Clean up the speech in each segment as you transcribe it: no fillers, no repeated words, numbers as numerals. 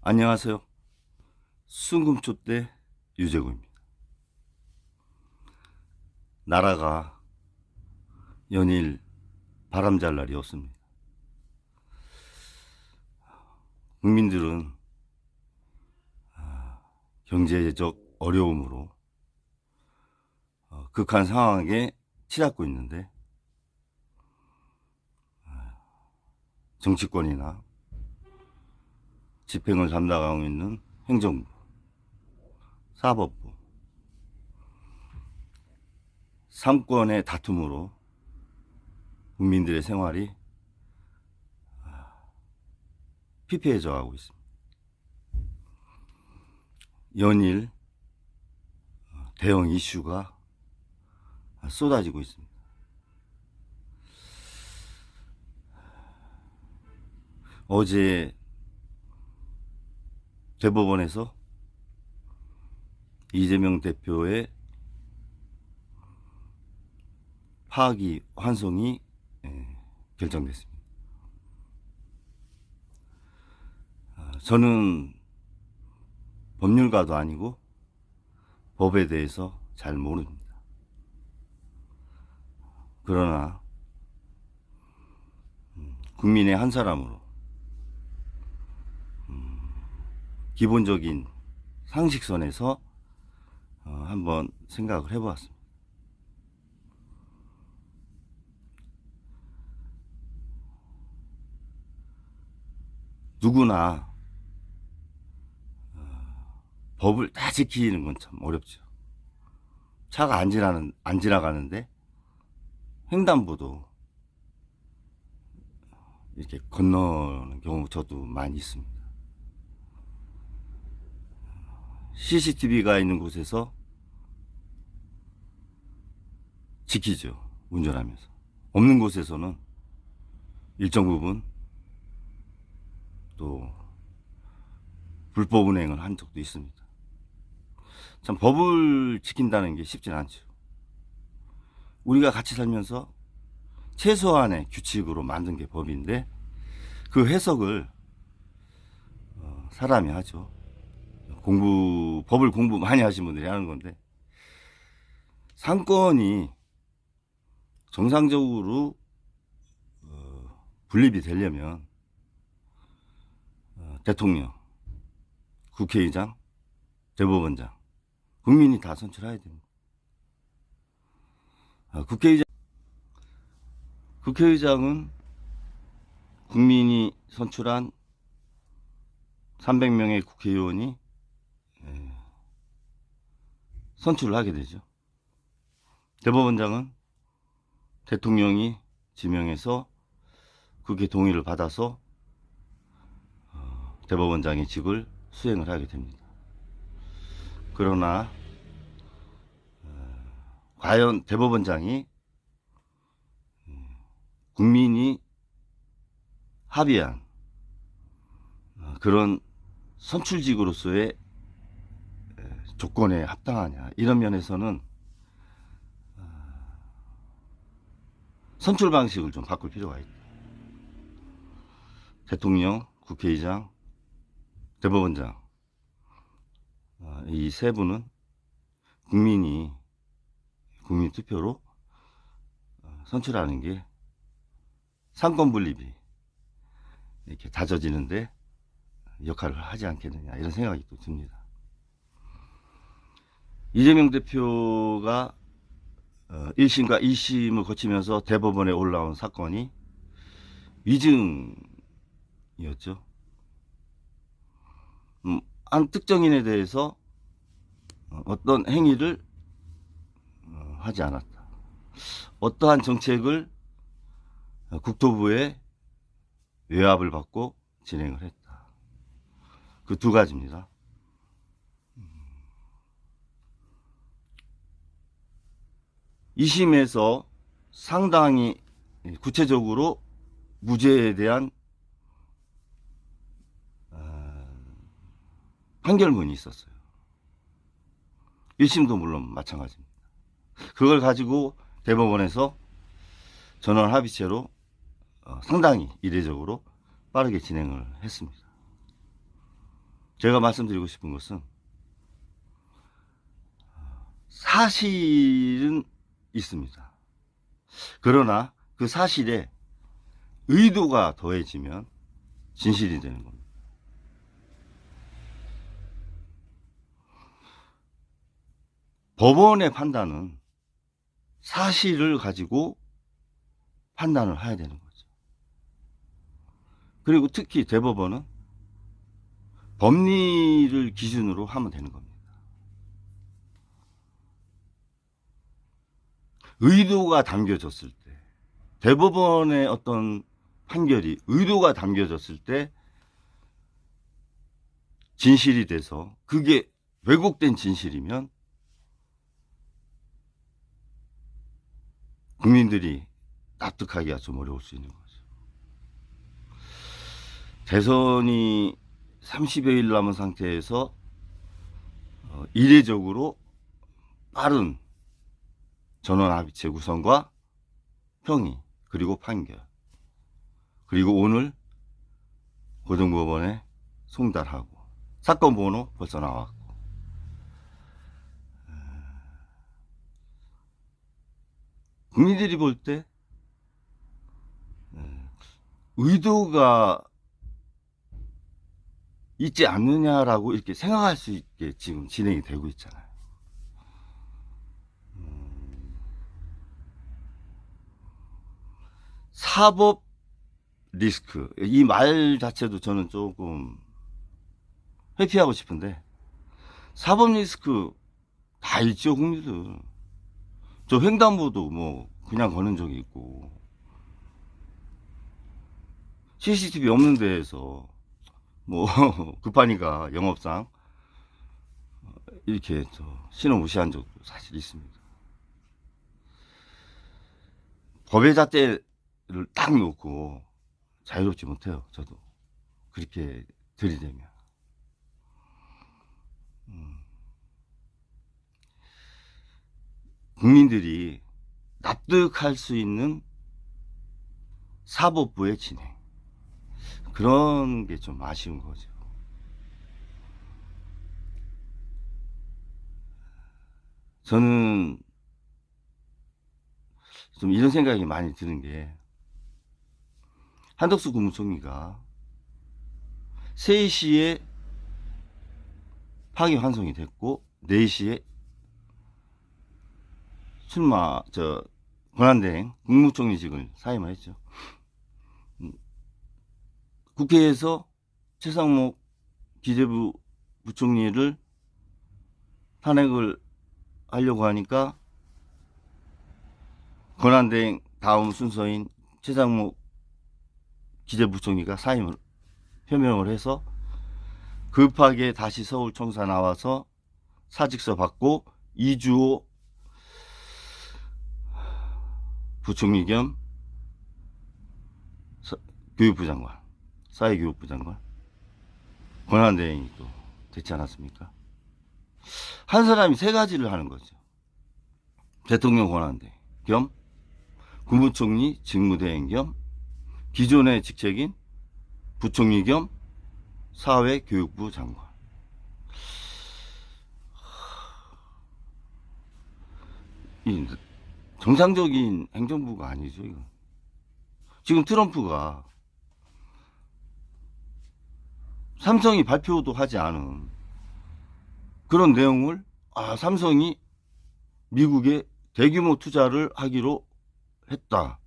안녕하세요. 순금초대 유재구입니다. 나라가 연일 바람잘 날이 없습니다. 국민들은 경제적 어려움으로 극한 상황에 치닫고 있는데, 정치권이나 집행을 담당하고 있는 행정부, 사법부, 삼권의 다툼으로 국민들의 생활이 피폐해져 가고 있습니다. 연일 대형 이슈가 쏟아지고 있습니다. 어제 대법원에서 이재명 대표의 파기 환송이 결정됐습니다. 저는 법률가도 아니고 법에 대해서 잘 모릅니다. 그러나 국민의 한 사람으로 기본적인 상식선에서 한번 생각을 해보았습니다. 누구나 법을 다 지키는 건 참 어렵죠. 차가 안 지나가는데 횡단보도 이렇게 건너는 경우 저도 많이 있습니다. CCTV가 있는 곳에서 지키죠, 운전하면서. 없는 곳에서는 일정 부분 또 불법 운행을 한 적도 있습니다. 참 법을 지킨다는 게 쉽진 않죠. 우리가 같이 살면서 최소한의 규칙으로 만든 게 법인데, 그 해석을 사람이 하죠. 법을 공부 많이 하신 분들이 하는 건데, 상권이 정상적으로 분립이 되려면 대통령, 국회의장, 대법원장, 국민이 다 선출해야 됩니다. 국회의장은 국민이 선출한 300명의 국회의원이 선출을 하게 되죠. 대법원장은 대통령이 지명해서 국회 동의를 받아서 대법원장의 직을 수행을 하게 됩니다. 그러나 과연 대법원장이 국민이 합의한 그런 선출직으로서의 조건에 합당하냐, 이런 면에서는 선출 방식을 좀 바꿀 필요가 있다. 대통령, 국회의장, 대법원장, 이 세 분은 국민 투표로 선출하는 게 상권 분립이 이렇게 다져지는데 역할을 하지 않겠느냐, 이런 생각이 또 듭니다. 이재명 대표가 1심과 2심을 거치면서 대법원에 올라온 사건이 위증이었죠. 한 특정인에 대해서 어떤 행위를 하지 않았다. 어떠한 정책을 국토부에 외압을 받고 진행을 했다. 그 두 가지입니다. 2심에서 상당히 구체적으로 무죄에 대한 판결문이 있었어요. 1심도 물론 마찬가지입니다. 그걸 가지고 대법원에서 전원 합의체로 상당히 이례적으로 빠르게 진행을 했습니다. 제가 말씀드리고 싶은 것은 사실은 있습니다. 그러나 그 사실에 의도가 더해지면 진실이 되는 겁니다. 법원의 판단은 사실을 가지고 판단을 해야 되는 거죠. 그리고 특히 대법원은 법리를 기준으로 하면 되는 겁니다. 의도가 담겨졌을 때, 대법원의 어떤 판결이 의도가 담겨졌을 때 진실이 돼서 그게 왜곡된 진실이면 국민들이 납득하기가 좀 어려울 수 있는 거죠. 대선이 30여일 남은 상태에서 이례적으로 빠른 전원합의체 구성과 평의, 그리고 판결, 그리고 오늘 고등법원에 송달하고 사건 번호 벌써 나왔고, 국민들이 볼 때 의도가 있지 않느냐라고 이렇게 생각할 수 있게 지금 진행이 되고 있잖아요. 사법 리스크, 이 말 자체도 저는 조금 회피하고 싶은데, 사법 리스크 다 있죠, 국민들. 저 횡단보도 뭐 그냥 거는 적이 있고, CCTV 없는 데에서 뭐 급하니까 영업상 이렇게 신호 무시한 적도 사실 있습니다. 법의 잣대를 딱 놓고 자유롭지 못해요. 저도 그렇게 들이대면. 국민들이 납득할 수 있는 사법부의 진행, 그런 게 좀 아쉬운 거죠. 저는 좀 이런 생각이 많이 드는 게, 한덕수 국무총리가 3시에 파기환송이 됐고 4시에 권한대행 국무총리직을 사임을 했죠. 국회에서 최상목 기재부 부총리를 탄핵을 하려고 하니까 권한대행 다음 순서인 최상목 기재부총리가 사임을 표명을 해서 급하게 다시 서울 청사 나와서 사직서 받고 이주호 부총리 겸 교육부 장관, 사회교육부 장관, 권한대행이 또 됐지 않았습니까? 한 사람이 3가지를 하는 거죠. 대통령 권한대행 겸 국무총리 직무대행 겸 기존의 직책인 부총리 겸 사회교육부 장관. 이 정상적인 행정부가 아니죠, 이거. 지금 트럼프가 삼성이 발표도 하지 않은 그런 내용을 삼성이 미국에 대규모 투자를 하기로 했다,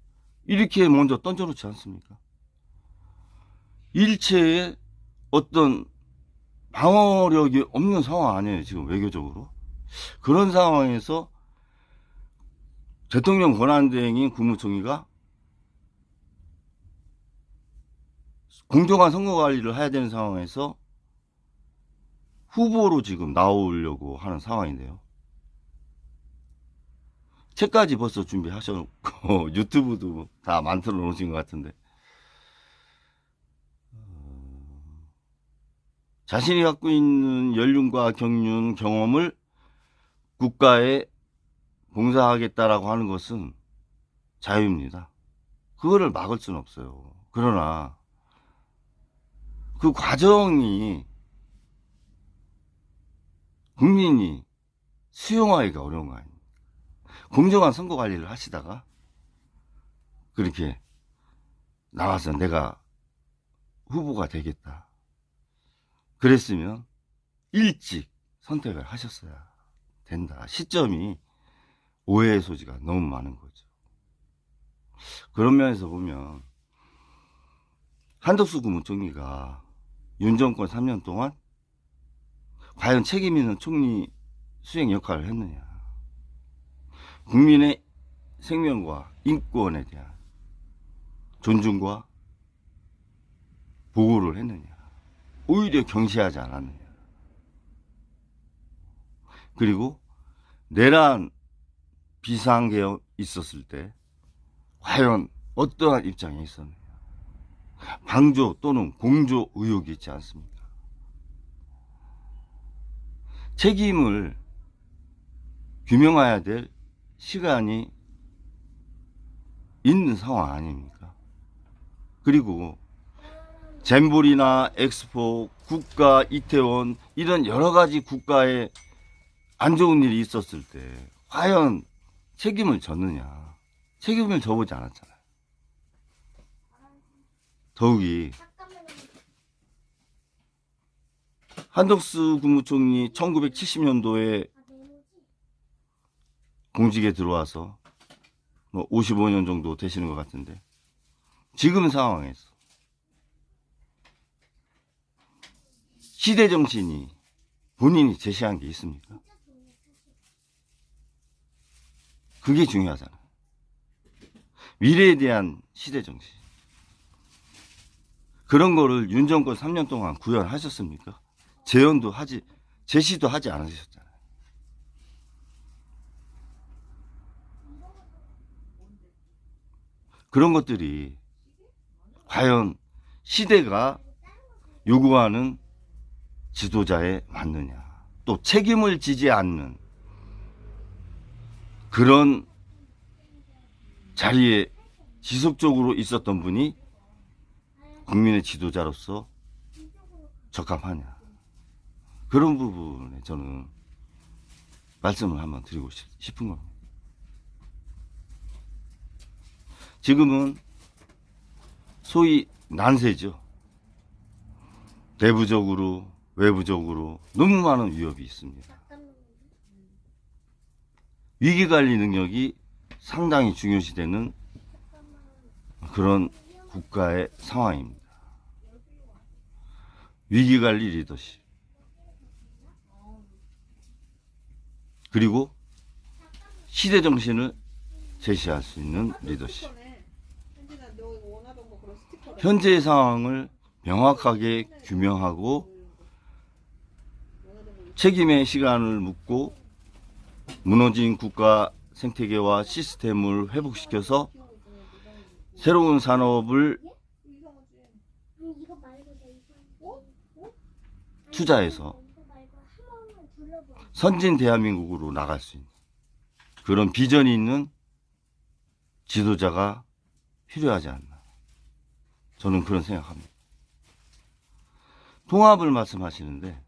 이렇게 먼저 던져놓지 않습니까? 일체의 어떤 방어력이 없는 상황 아니에요, 지금 외교적으로. 그런 상황에서 대통령 권한대행인 국무총리가 공정한 선거관리를 해야 되는 상황에서 후보로 지금 나오려고 하는 상황인데요. 책까지 벌써 준비하셔놓고 유튜브도 다 만들어 놓으신 것 같은데, 자신이 갖고 있는 연륜과 경륜, 경험을 국가에 봉사하겠다라고 하는 것은 자유입니다. 그거를 막을 수는 없어요. 그러나 그 과정이 국민이 수용하기가 어려운 거 아닙니까? 공정한 선거 관리를 하시다가 그렇게 나와서 내가 후보가 되겠다. 그랬으면 일찍 선택을 하셨어야 된다. 시점이 오해의 소지가 너무 많은 거죠. 그런 면에서 보면 한덕수 국무총리가 윤 정권 3년 동안 과연 책임 있는 총리 수행 역할을 했느냐. 국민의 생명과 인권에 대한 존중과 보호를 했느냐. 오히려 경시하지 않았느냐. 그리고 내란 비상계엄 있었을 때 과연 어떠한 입장에 있었느냐. 방조 또는 공조 의혹이 있지 않습니까? 책임을 규명해야 될 시간이 있는 상황 아닙니까? 그리고 잼볼이나 엑스포, 국가 이태원 이런 여러 가지 국가에 안 좋은 일이 있었을 때 과연 책임을 졌느냐. 책임을 져보지 않았잖아요. 더욱이 한덕수 국무총리 1970년도에 공직에 들어와서 뭐 55년 정도 되시는 것 같은데 지금 상황에서 시대 정신이 본인이 제시한 게 있습니까? 그게 중요하잖아요. 미래에 대한 시대 정신. 그런 거를 윤 정권 3년 동안 구현하셨습니까? 제시도 하지 않으셨잖아요. 그런 것들이 과연 시대가 요구하는 지도자에 맞느냐. 또 책임을 지지 않는 그런 자리에 지속적으로 있었던 분이 국민의 지도자로서 적합하냐. 그런 부분에 저는 말씀을 한번 드리고 싶은 겁니다. 지금은 소위 난세죠. 내부적으로 외부적으로 너무 많은 위협이 있습니다. 위기관리 능력이 상당히 중요시되는 그런 국가의 상황입니다. 위기관리 리더십 그리고 시대정신을 제시할 수 있는 리더십. 현재의 상황을 명확하게 규명하고 책임의 시간을 묻고 무너진 국가 생태계와 시스템을 회복시켜서 새로운 산업을 투자해서 선진 대한민국으로 나갈 수 있는 그런 비전이 있는 지도자가 필요하지 않나. 저는 그런 생각합니다. 통합을 말씀하시는데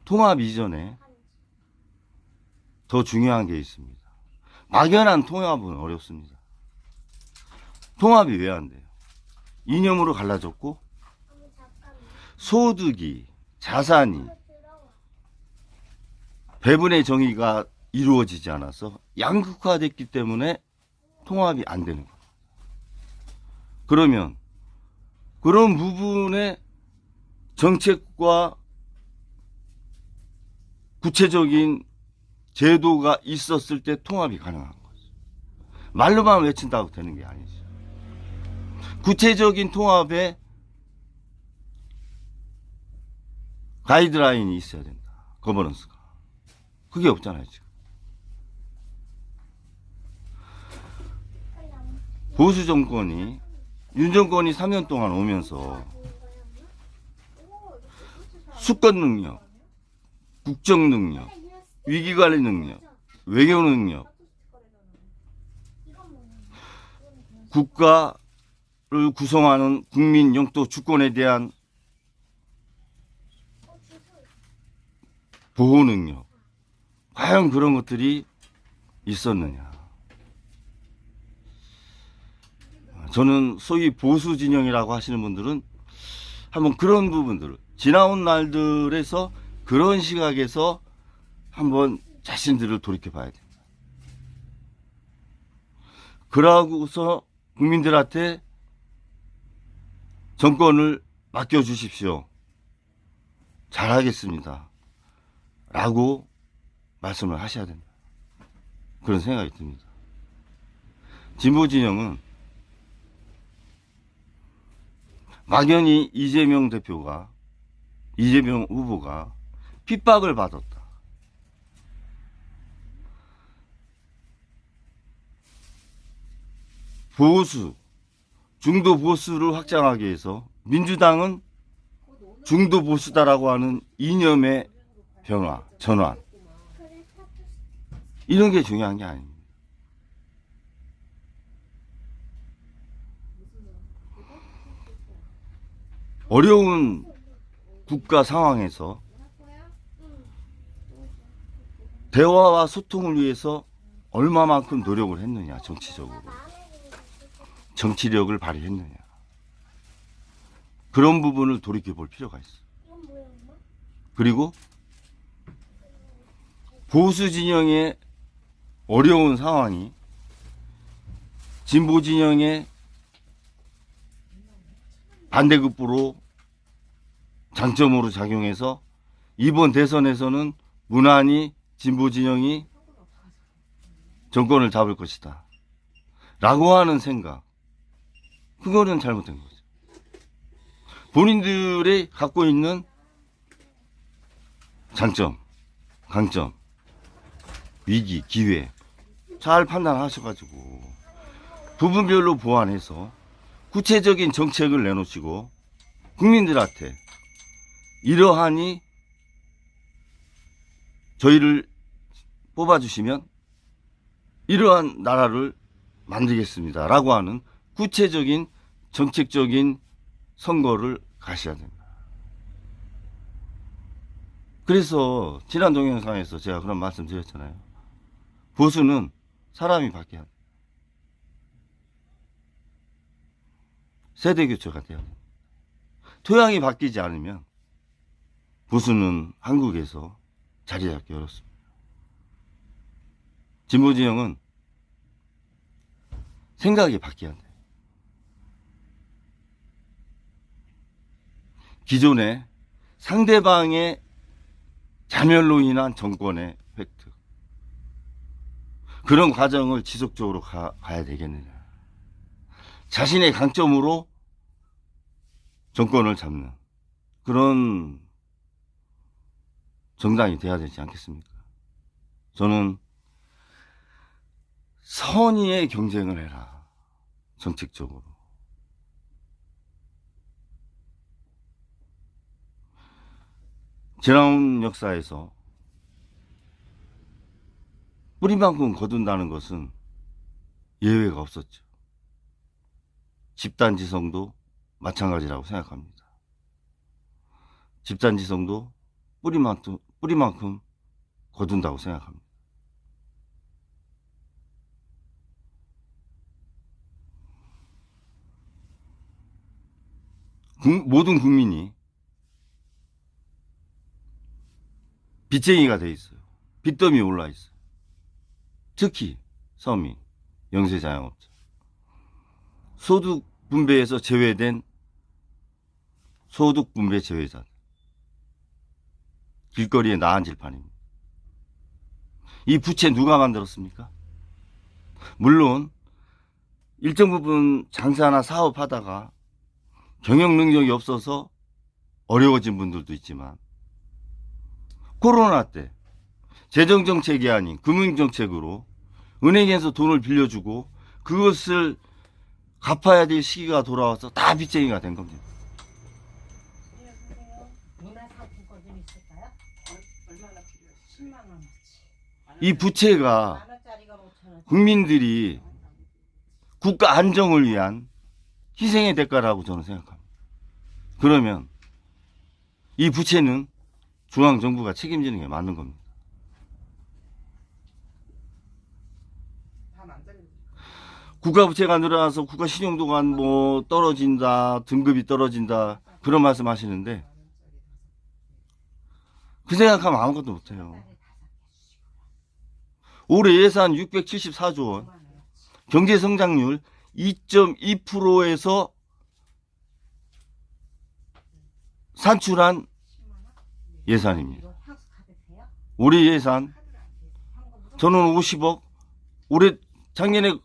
통합 이전에 더 중요한 게 있습니다. 막연한 통합은 어렵습니다. 통합이 왜 안 돼요? 이념으로 갈라졌고 소득이 자산이 배분의 정의가 이루어지지 않아서 양극화됐기 때문에 통합이 안 되는 거예요. 그러면 그런 부분에 정책과 구체적인 제도가 있었을 때 통합이 가능한 거죠. 말로만 외친다고 되는 게 아니죠. 구체적인 통합에 가이드라인이 있어야 된다. 거버넌스가. 그게 없잖아요, 지금. 보수 정권이, 윤 정권이 3년 동안 오면서 수권 능력, 국정 능력, 위기관리 능력, 외교 능력, 국가를 구성하는 국민 영토 주권에 대한 보호 능력, 과연 그런 것들이 있었느냐. 저는 소위 보수 진영이라고 하시는 분들은 한번 그런 부분들을 지나온 날들에서 그런 시각에서 한번 자신들을 돌이켜 봐야 됩니다. 그러고서 국민들한테 정권을 맡겨주십시오. 잘하겠습니다. 라고 말씀을 하셔야 된다. 그런 생각이 듭니다. 진보 진영은 막연히 이재명 후보가 핍박을 받았다. 보수, 중도 보수를 확장하기 위해서 민주당은 중도 보수다라고 하는 이념의 전환. 이런 게 중요한 게 아닙니다. 어려운 국가 상황에서 대화와 소통을 위해서 얼마만큼 노력을 했느냐, 정치적으로. 정치력을 발휘했느냐. 그런 부분을 돌이켜 볼 필요가 있어요. 그리고 보수 진영의 어려운 상황이 진보 진영의 반대급부로 장점으로 작용해서 이번 대선에서는 무난히 진보 진영이 정권을 잡을 것이다. 라고 하는 생각. 그거는 잘못된 거죠. 본인들이 갖고 있는 장점, 강점, 위기, 기회 잘 판단하셔가지고 부분별로 보완해서 구체적인 정책을 내놓으시고 국민들한테 이러하니 저희를 뽑아주시면 이러한 나라를 만들겠습니다. 라고 하는 구체적인 정책적인 선거를 가셔야 됩니다. 그래서 지난 동영상에서 제가 그런 말씀 드렸잖아요. 보수는 사람이 바뀌어야 돼요. 세대 교체가 돼야 돼요. 토양이 바뀌지 않으면 보수는 한국에서 자리 잡기 어렵습니다. 진보 진영은 생각이 바뀌어야 돼요. 기존의 상대방의 자멸로 인한 정권의 획득, 그런 과정을 지속적으로 가야 되겠느냐. 자신의 강점으로 정권을 잡는 그런 정당이 돼야 되지 않겠습니까? 저는 선의의 경쟁을 해라. 정책적으로. 지나온 역사에서 뿌리만큼 거둔다는 것은 예외가 없었죠. 집단지성도 마찬가지라고 생각합니다. 집단지성도 뿌리만큼 거둔다고 생각합니다. 모든 국민이 빚쟁이가 돼 있어요. 빚더미에 올라 있어요. 특히 서민, 영세자영업자, 소득 분배에서 제외된 소득 분배 제외자들, 길거리에 나앉을 판입니다. 이 부채 누가 만들었습니까? 물론 일정 부분 장사나 사업하다가 경영 능력이 없어서 어려워진 분들도 있지만 코로나 때 재정정책이 아닌 금융정책으로 은행에서 돈을 빌려주고 그것을 갚아야 될 시기가 돌아와서 다 빚쟁이가 된 겁니다. 문화상품권 좀 있을까요? 얼마나 필요해? 10만 원어치. 이 부채가 만 원짜리가 5천 원. 국민들이 국가 안정을 위한 희생의 대가라고 저는 생각합니다. 그러면 이 부채는 중앙정부가 책임지는 게 맞는 겁니다. 다 만장일 국가부채가 늘어나서 국가 신용도가 뭐 떨어진다, 등급이 떨어진다, 그런 말씀 하시는데, 그 생각하면 아무것도 못해요. 올해 예산 674조 원, 경제 성장률 2.2%에서 산출한 예산입니다. 올해 예산, 저는 50억, 올해, 작년에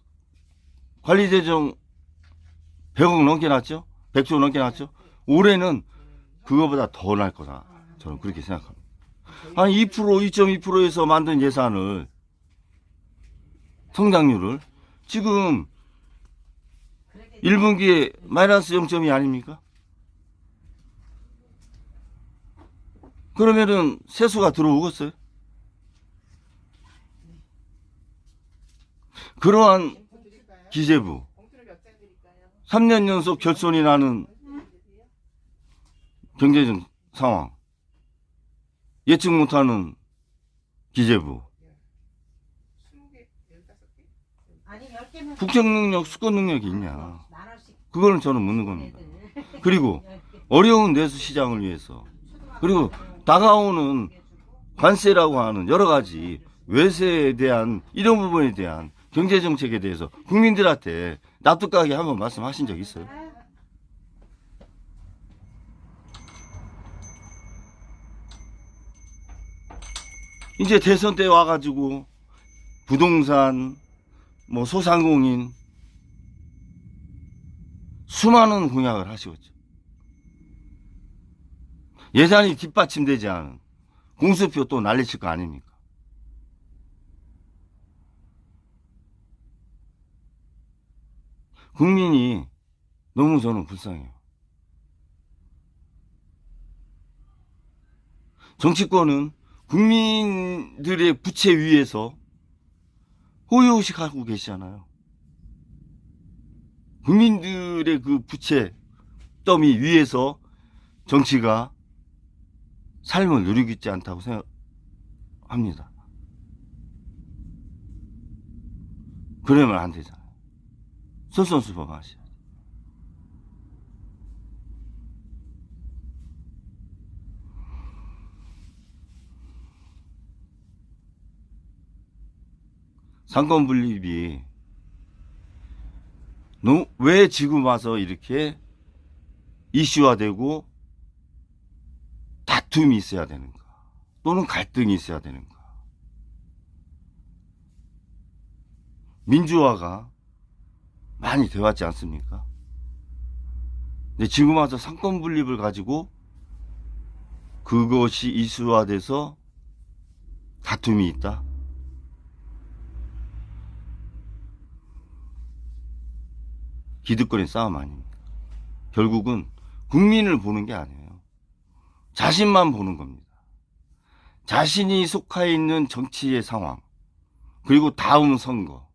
관리재정 100억 넘게 났죠? 100조 넘게 났죠? 올해는 그거보다 더 날 거다. 저는 그렇게 생각합니다. 한 2%, 2.2%에서 만든 예산을, 성장률을, 지금 1분기에 마이너스 0.2 아닙니까? 그러면은 세수가 들어오겠어요? 그러한 기재부, 봉투를 몇 장 드릴까요? 3년 연속 결손이 나는 경제적 상황, 예측 못하는 기재부, 20개, 15개? 아니 10개면 국정 능력, 수권 능력이 있냐? 만 원씩 그거는 저는 묻는 겁니다. 그리고 어려운 내수 시장을 위해서, 그리고 다가오는 관세라고 하는 여러 가지 외세에 대한 이런 부분에 대한 경제 정책에 대해서 국민들한테 납득하게 한번 말씀하신 적 있어요? 이제 대선 때 와가지고 부동산, 뭐 소상공인 수많은 공약을 하시겠죠. 예산이 뒷받침되지 않은 공수표 또 날리칠 거 아닙니까? 국민이 너무 저는 불쌍해요. 정치권은 국민들의 부채 위에서 호의호식하고 계시잖아요. 국민들의 그 부채 더미 위에서 정치가 삶을 누리고 있지 않다고 생각합니다. 그러면 안 되잖아요. 솔선수범하셔야죠. 상권분립이 왜 지금 와서 이렇게 이슈화되고 다툼이 있어야 되는가, 또는 갈등이 있어야 되는가. 민주화가 많이 되었지 않습니까? 근데 지금 와서 상권분립을 가지고 그것이 이슈화돼서 다툼이 있다? 기득권의 싸움 아닙니까? 결국은 국민을 보는 게 아니에요. 자신만 보는 겁니다. 자신이 속해 있는 정치의 상황, 그리고 다음 선거,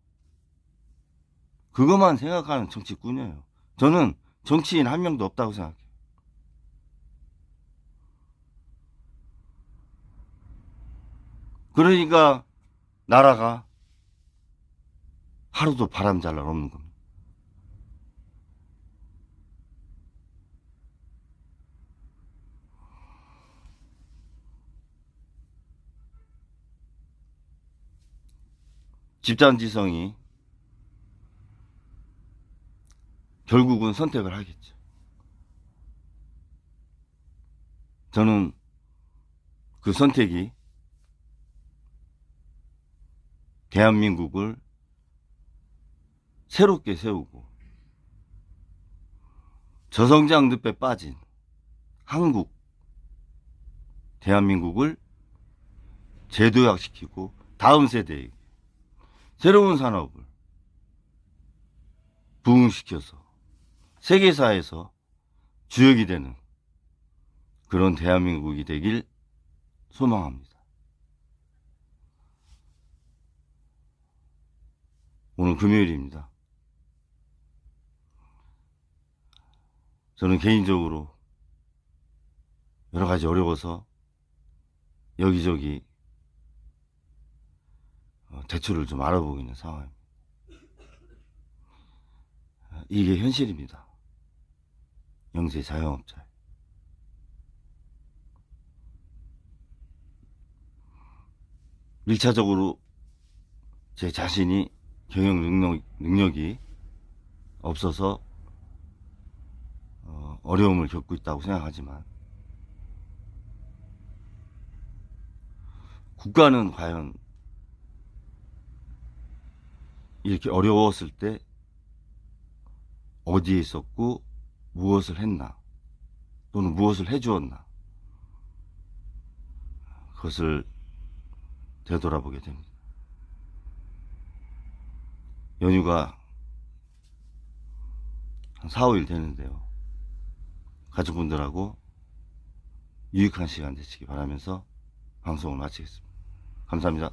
그것만 생각하는 정치꾼이에요. 저는 정치인 한 명도 없다고 생각해요. 그러니까 나라가 하루도 바람 잘 날 없는 겁니다. 집단지성이 결국은 선택을 하겠죠. 저는 그 선택이 대한민국을 새롭게 세우고 저성장 늪에 빠진 한국, 대한민국을 재도약시키고 다음 세대에게 새로운 산업을 부흥시켜서 세계사에서 주역이 되는 그런 대한민국이 되길 소망합니다. 오늘 금요일입니다. 저는 개인적으로 여러 가지 어려워서 여기저기 대출을 좀 알아보고 있는 상황입니다. 이게 현실입니다. 영세 자영업자. 1차적으로 제 자신이 경영 능력이 없어서 어려움을 겪고 있다고 생각하지만, 국가는 과연 이렇게 어려웠을 때 어디에 있었고 무엇을 했나, 또는 무엇을 해주었나, 그것을 되돌아보게 됩니다. 연휴가 한 4, 5일 되는데요. 가족분들하고 유익한 시간 되시기 바라면서 방송을 마치겠습니다. 감사합니다.